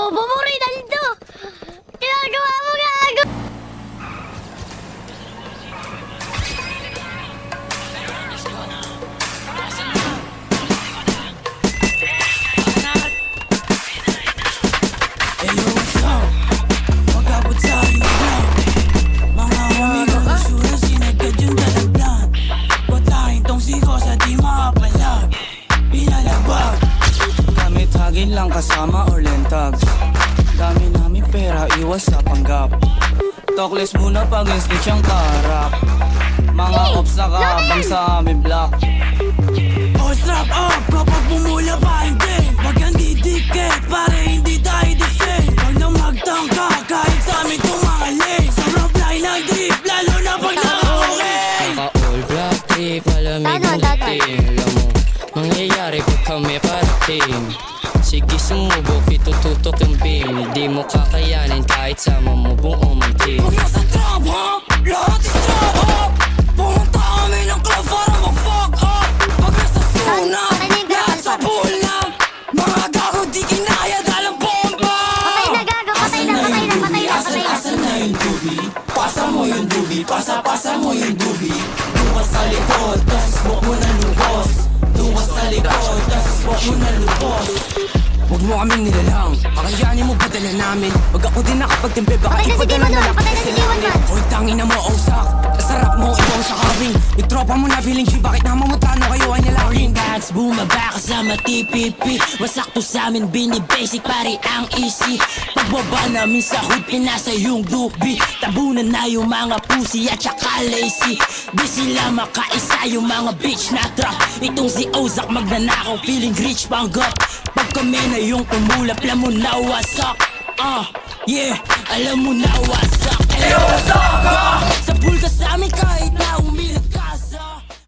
Paborito nito! Ginagawa mo, gago! Lang kasama or lentag. Dami namin pera, iwas sa panggap. Talkless muna pag snitch ang karap. Mga ops nakabang sa aming block. Oh, strap up kapag bumula pa hindi. Wag kang didikit pare hindi tayo disay. Wag na magtangka kahit sa amin tumali. Sobrang fly ng drip lalo na pag naka-okay. Naka-all black trip, malamig ang dating. Alam mo, mangyayari pag kami parating. Sige sumubok, itututok yung beam. Di mo kakayanin kahit sama mo buong team. Huwag na sa trap ha, lahat is trap up. Pumunta kami ng club para mag-fuck up. Pag nasa zona, lahat sa pool na. Mga gago di kinaya dahil ang bomba. Patay na, gago! Patay na, patay na, patay na, patay na! Asan na yung dubi? Pasa mo yung dubi, pasa mo yung dubi. Luwas sa likod, tas huwag mo na lubos. Luwas sa likod, tas huwag mo na lubos. Huwag mo kaming nilalang, kakayanin mo padala namin. Pag ako din nakapagtimpe, baka Patay na si ipadala Demon na Man! lang Patay na si Demon Man! Hoy, tangin na mo, ausak. Nasarap mo, ikaw sa kabing. Yung tropa mo na feeling G, bakit namamutano kayo ay nalaking? Dags, bumaba kasama TPP. Masakto sa amin, bini-basic, pare ang easy. Pagbaba namin sa hood, pinasa yung dubi. Tabunan na yung mga pussy at saka lazy. Di sila makaisa yung mga bitch na trap. Itong si Ozak magnanakaw, feeling rich panggap. Pag kami na yung tumulap, alam mo na wasak. Yeah, alam mo na wasak. Hey, what's up?